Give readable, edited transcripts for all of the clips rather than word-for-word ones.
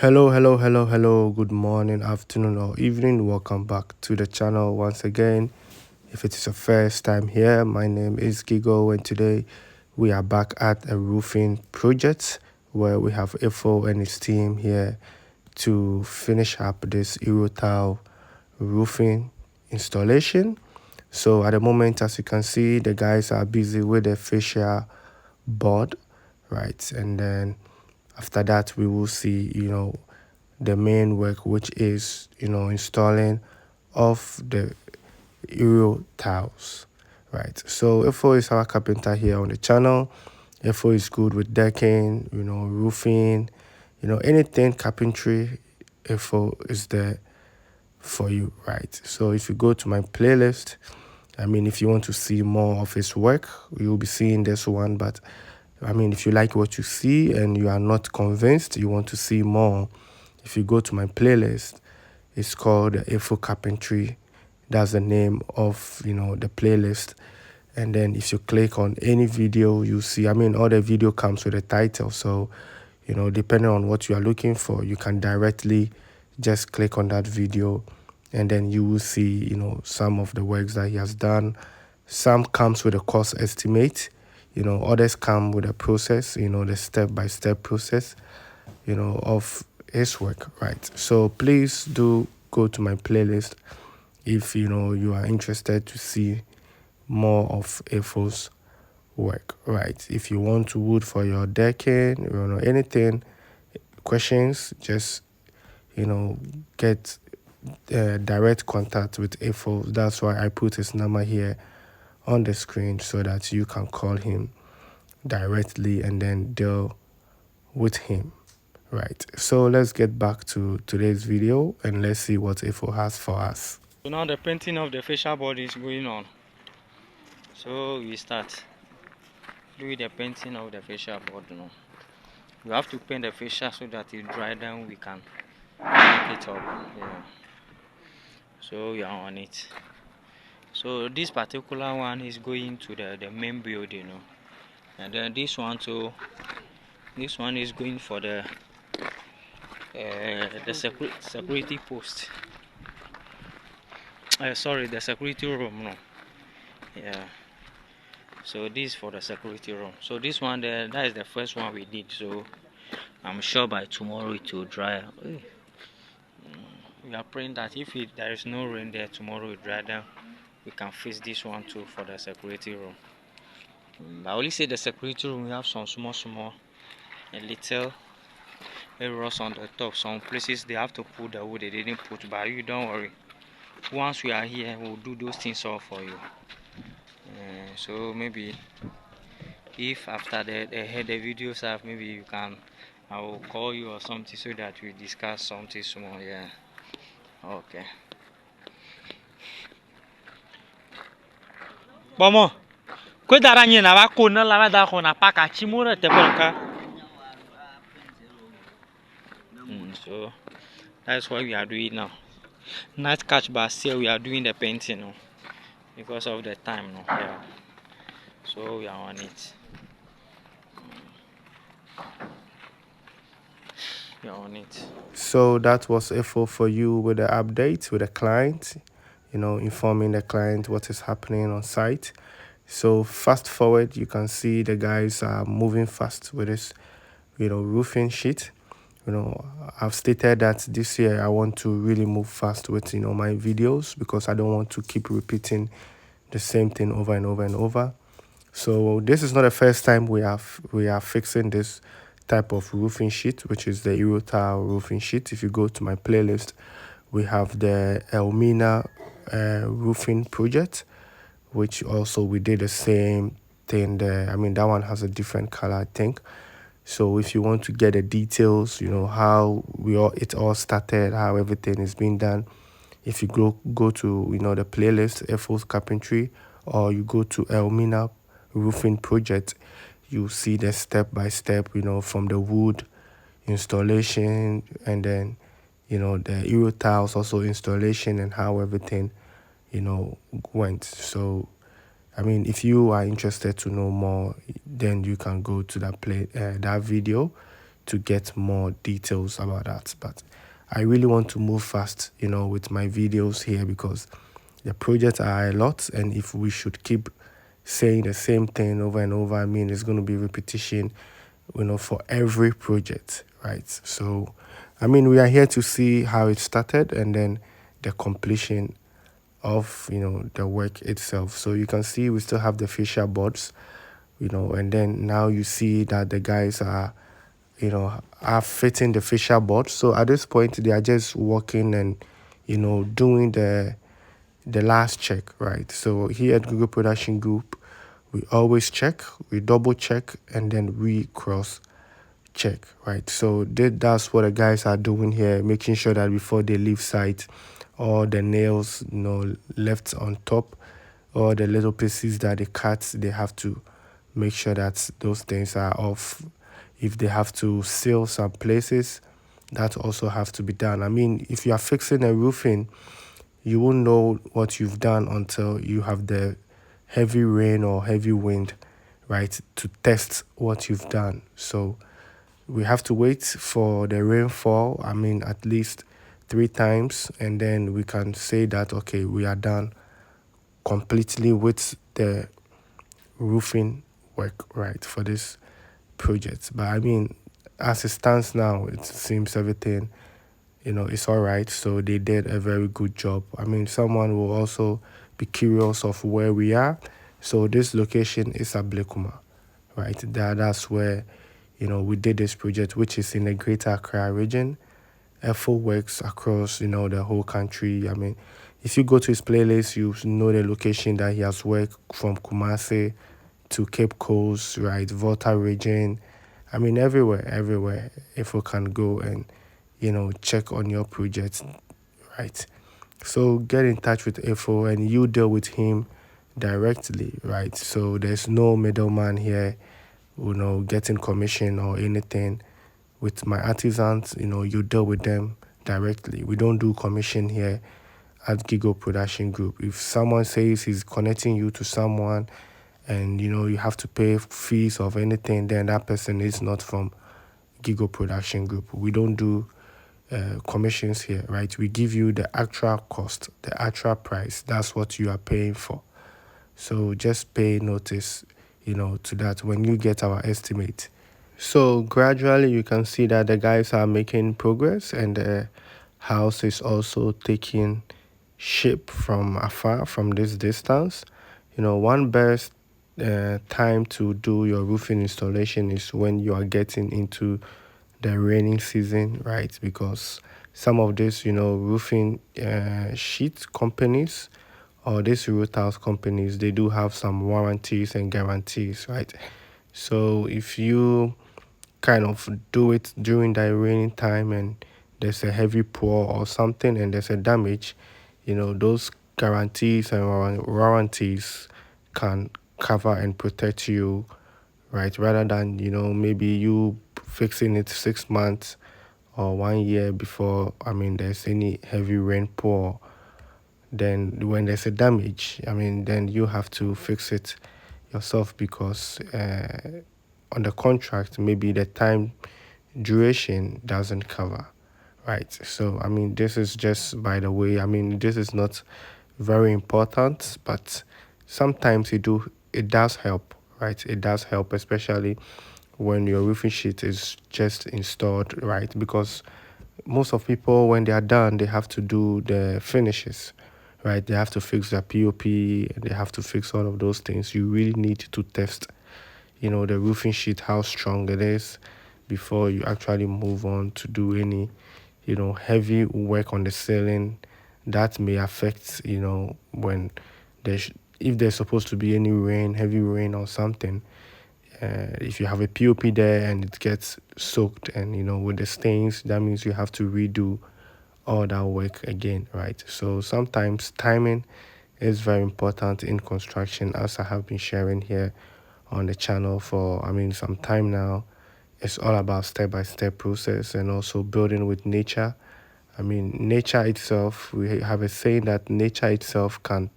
Hello. Good morning, afternoon, or evening. Welcome back to the channel once again. If it is your first time here, my name is Gigo, and today we are back at a roofing project where we have Ifo and his team here to finish up this Eurotile roofing installation. So at the moment, as you can see, the guys are busy with the fascia board, right? And then after that, we will see, the main work, which is, installing of the Euro tiles, right? So Ifo is our carpenter here on the channel. Ifo is good with decking, roofing, anything carpentry. Ifo is there for you, right? So if you go to my playlist, if you want to see more of his work, you'll be seeing this one. But if you like what you see and you are not convinced, you want to see more, if you go to my playlist, it's called Ifo Carpentry. That's the name of, the playlist. And then if you click on any video, you see, all the video comes with a title. So, depending on what you are looking for, you can directly just click on that video, and then you will see, some of the works that he has done. Some comes with a cost estimate, others come with a process, the step-by-step process, of his work, right? So please do go to my playlist if, you are interested to see more of Ifo's work, right? If you want wood for your decking, anything, questions, just, get direct contact with Ifo. That's why I put his number here on the screen so that you can call him directly and then deal with him, right? So let's get back to today's video and let's see what Ifo has for us. So now the painting of the fascia board is going on. So we start doing the painting of the fascia board now. You have to paint the fascia so that it dry down, we can make it up. Yeah. So we are on it. So this particular one is going to the main building, and then this one too. This one is going for the security post. Sorry, the security room. No. Yeah. So this is for the security room. So this one there, that is the first one we did. So I'm sure by tomorrow it will dry. We are praying that if there is no rain there tomorrow, it will dry down. We can fix this one too for the security room. I only say the security room, we have some small, a little errors on the top. Some places they have to put the wood they didn't put, but you don't worry. Once we are here, we'll do those things all for you. So maybe if after the videos have, maybe you can, I will call you or something so that we discuss something small. Yeah. Okay. Bomo. Kwe daranye na bako na la da ko na paka chimura te bonka. So that's what we are doing now. Night catch by here we are doing the painting now because of the time now. Yeah. So we are on it. We are on it. So that was Ifo for you with the update with the client, informing the client what is happening on site. So fast forward, you can see the guys are moving fast with this, roofing sheet. I've stated that this year I want to really move fast with, my videos because I don't want to keep repeating the same thing over and over and over. So this is not the first time we are fixing this type of roofing sheet, which is the Eurotile roofing sheet. If you go to my playlist, we have the Elmina roofing project, which also we did the same thing there. That one has a different color, I think. So if you want to get the details, how it all started, how everything is being done, if you go to the playlist Ifo's Carpentry, or you go to Elmina roofing project, you see the step by step, from the wood installation, and then the Euro tiles also installation, and how everything went. So if you are interested to know more, then you can go to that video. to get more details about that. But I really want to move fast, with my videos here because the projects are a lot, and if we should keep saying the same thing over and over, I mean, it's going to be repetition, for every project, right? So, I mean, we are here to see how it started and then the completion of, the work itself. So you can see we still have the fascia boards, and then now you see that the guys are fitting the fascia board. So at this point, they are just working and, doing the last check, right? So here at Google Production Group, we always check, we double check, and then we cross check, right? So that's what the guys are doing here, making sure that before they leave site, all the nails, left on top, all the little pieces that they cut, they have to make sure that those things are off. If they have to seal some places, that also have to be done. I mean, if you are fixing a roofing, you won't know what you've done until you have the heavy rain or heavy wind, right, to test what you've done. So we have to wait for the rainfall, I mean, at least 3 times, and then we can say that, okay, we are done completely with the roofing work, right, for this project. But I mean, as it stands now, it seems everything, it's all right. So they did a very good job. I mean, someone will also be curious of where we are. So this location is at Blekuma, right? That's where, we did this project, which is in the Greater Accra region. Efo works across, the whole country. I mean, if you go to his playlist, you know the location that he has worked from Kumasi to Cape Coast, right? Volta region. I mean, everywhere. Efo can go and, check on your project, right? So get in touch with Efo and you deal with him directly, right? So there's no middleman here, getting commission or anything. With my artisans, you deal with them directly. We don't do commission here at Gigo Production Group. If someone says he's connecting you to someone and you have to pay fees of anything, then that person is not from Gigo Production Group. We don't do commissions here, right? We give you the actual cost, the actual price. That's what you are paying for. So just pay notice, to that when you get our estimate. So gradually you can see that the guys are making progress and the house is also taking shape from afar, from this distance. One best time to do your roofing installation is when you are getting into the raining season, right? Because some of these, roofing sheet companies or these root house companies, they do have some warranties and guarantees, right? So if you kind of do it during that raining time and there's a heavy pour or something and there's a damage, those guarantees and warranties can cover and protect you, right? Rather than, maybe you fixing it 6 months or 1 year before, I mean, there's any heavy rain pour. Then when there's a damage, I mean, then you have to fix it yourself because on the contract, maybe the time duration doesn't cover, right? So, I mean, this is just by the way, I mean, this is not very important, but sometimes it does help, right? It does help, especially when your roofing sheet is just installed, right? Because most of people, when they are done, they have to do the finishes, right? They have to fix their POP, they have to fix all of those things. You really need to test, the roofing sheet, how strong it is before you actually move on to do any, heavy work on the ceiling that may affect, when there's if there's supposed to be any rain, heavy rain or something. If you have a POP there and it gets soaked and with the stains, that means you have to redo all that work again, right? So sometimes timing is very important in construction, as I have been sharing here on the channel for, I mean, some time now. It's all about step-by-step process and also building with nature. I mean, nature itself, we have a saying that nature itself can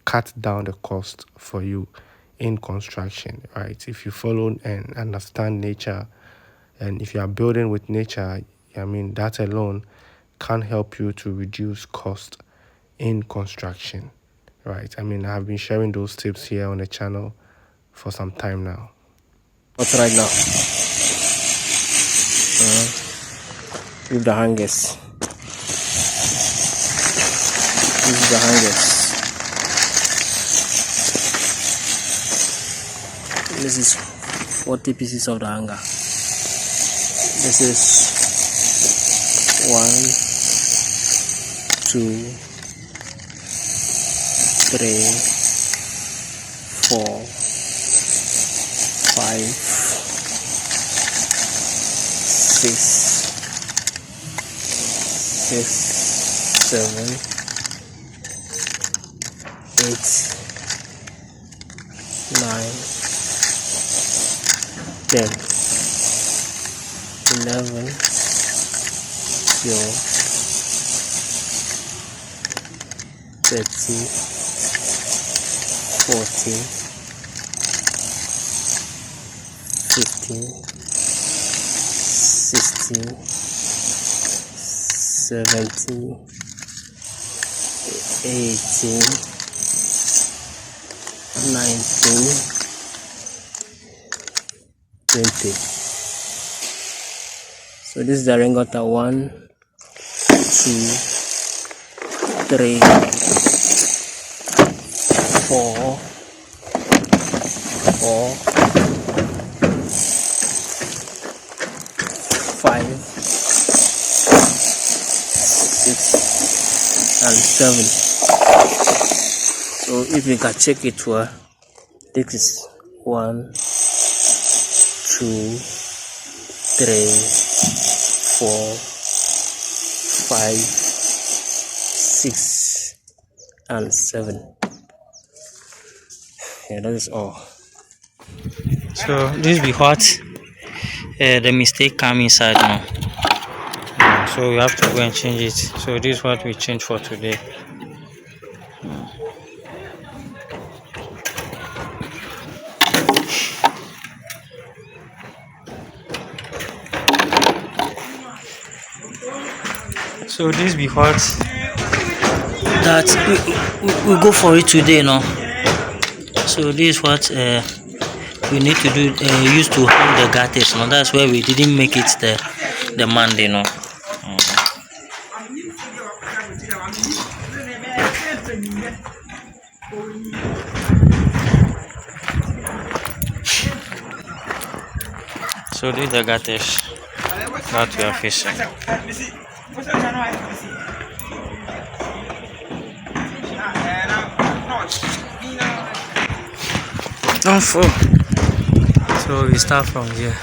cut down the cost for you in construction, right? If you follow and understand nature, And if you are building with nature, I mean, that alone can help you to reduce cost in construction, right? I mean, I've been sharing those tips here on the channel for some time now. What's right now? With the hangers. This is the hangers. This is 40 pieces of the hanger. This is 1, 2, 3, 4, 5, 6, 7, 8, 9, 10, 11, 12, 13, 14, 15, 16, 17, 18, 19, 20. So this is the ring gutter 1, 2, 3, 4, 5, 6, and 7. So if you can check it well, this is 1, 2, 3, 4, 5, 6, and 7. Yeah, that is all. So this be what the mistake come inside now. So we have to go and change it. So this is what we change for today. So this be what that we go for it today now. So this is what we need to do. Use to hang the gutters. Now that's where we didn't make it the Monday. No. So these are the gutters that we are facing. Don't fall. So we start from here.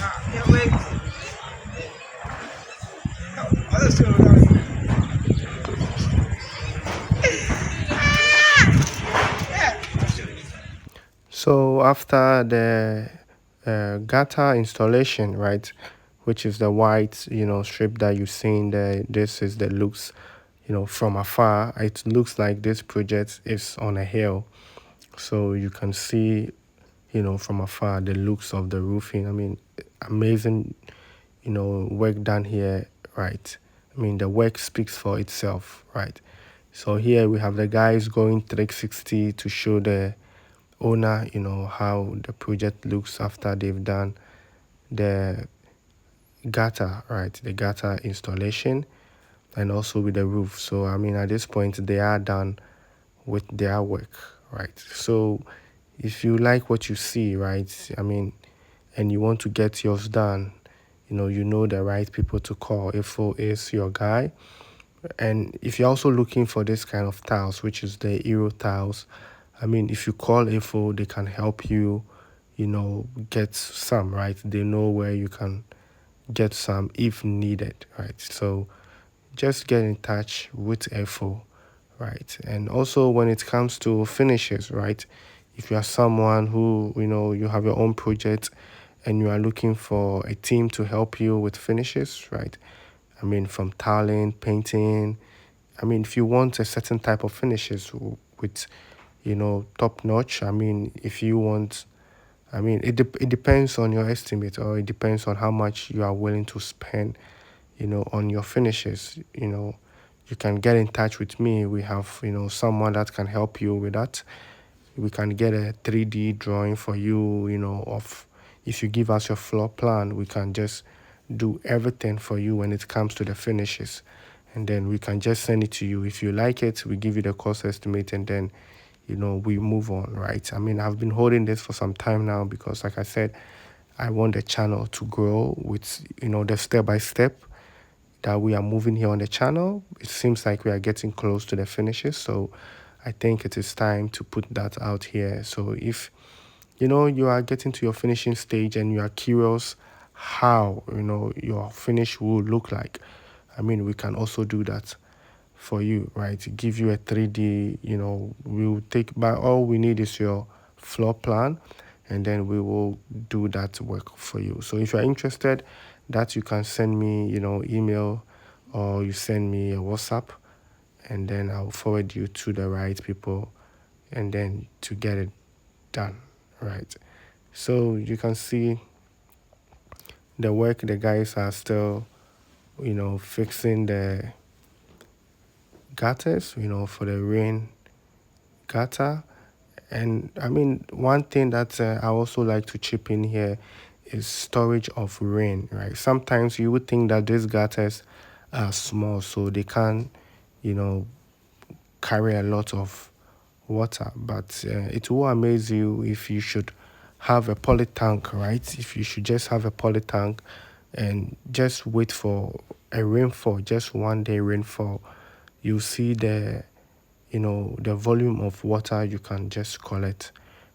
So after the gutter installation, right, which is the white, strip that you're seeing there, this is the looks, from afar. It looks like this project is on a hill. So you can see, from afar, the looks of the roofing. I mean, amazing, work done here, right? I mean, the work speaks for itself, right? So here we have the guys going 360 to show the owner, how the project looks after they've done the gutter, right? The gutter installation and also with the roof. So, I mean, at this point, they are done with their work, right? So, if you like what you see, right? I mean, and you want to get yours done, you know the right people to call. IFO is your guy. And if you're also looking for this kind of tiles, which is the Euro tiles, I mean, if you call IFO, they can help you, get some, right? They know where you can get some if needed, right? So just get in touch with IFO, right? And also when it comes to finishes, right? If you are someone who, you have your own project and you are looking for a team to help you with finishes, right? I mean, from tiling, painting. I mean, if you want a certain type of finishes with, top notch. I mean, if you want, I mean, it depends on your estimate, or it depends on how much you are willing to spend, on your finishes. You can get in touch with me. We have, someone that can help you with that. We can get a 3D drawing for you, of if you give us your floor plan, we can just do everything for you when it comes to the finishes. And then we can just send it to you. If you like it, we give you the cost estimate, and then we move on, right? I mean, I've been holding this for some time now because, like I said, I want the channel to grow with, the step by step that we are moving here on the channel. It seems like we are getting close to the finishes. So I think it is time to put that out here. So if, you are getting to your finishing stage and you are curious how, your finish will look like, I mean, we can also do that for you, right? Give you a 3D, we'll take, by all we need is your floor plan, and then we will do that work for you. So if you're interested, that you can send me, email, or you send me a WhatsApp, and then I'll forward you to the right people, and then to get it done, right? So you can see the work the guys are still, fixing the gutters, for the rain gutter. And I mean, one thing that I also like to chip in here is storage of rain, right? Sometimes you would think that these gutters are small, so they can't, you know, carry a lot of water, but it will amaze you if you should have a poly tank, right? If you should just have a poly tank and just wait for a rainfall, just one day rainfall, you see the volume of water you can just collect,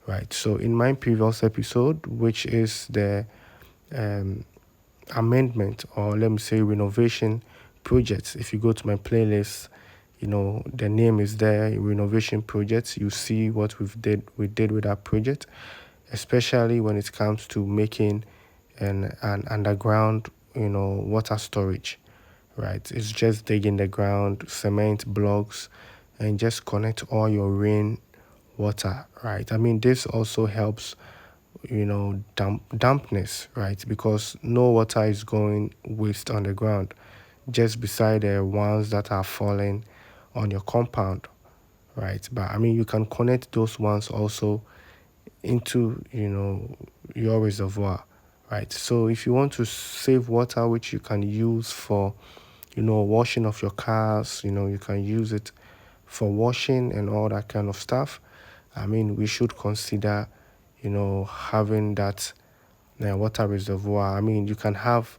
right? So in my previous episode, which is the um, amendment, or let me say renovation projects, if you go to my playlist, the name is there, renovation projects. You see what we did with that project, especially when it comes to making an underground, water storage, right? It's just digging the ground, cement blocks, and just connect all your rain water, right? I mean, this also helps, dampness, right? Because no water is going waste on the ground, just beside the ones that are falling on your compound, right? But I mean, you can connect those ones also into, your reservoir, right? So if you want to save water, which you can use for, washing of your cars, you can use it for washing and all that kind of stuff. I mean, we should consider, having that water reservoir. I mean, you can have,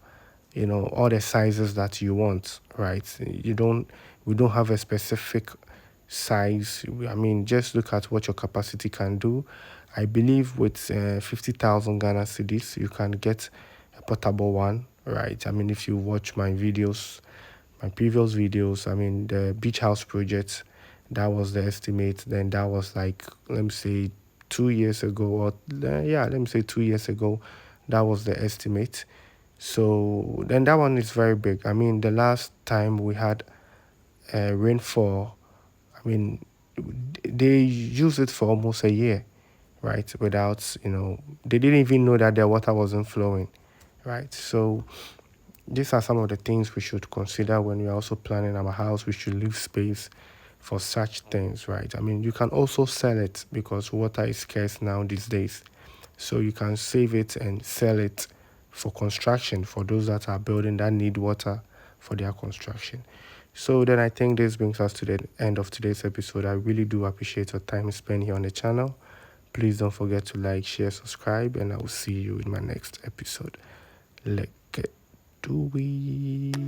all the sizes that you want, right? We don't have a specific size. I mean, just look at what your capacity can do. I believe with 50,000 Ghana cedis, you can get a portable one, right? I mean, if you watch my videos, my previous videos, I mean, the beach house project, that was the estimate. Then that was like, let me say, 2 years ago, or yeah, let me say 2 years ago, that was the estimate. So then that one is very big. I mean, the last time we had rainfall, I mean, they used it for almost a year, right? Without, they didn't even know that their water wasn't flowing, right? So these are some of the things we should consider when we're also planning our house. We should leave space for such things, right? I mean, you can also sell it because water is scarce now these days. So you can save it and sell it for construction, for those that are building that need water for their construction. So then I think this brings us to the end of today's episode. I really do appreciate your time spent here on the channel. Please don't forget to like, share, subscribe, and I will see you in my next episode. Let's get to it.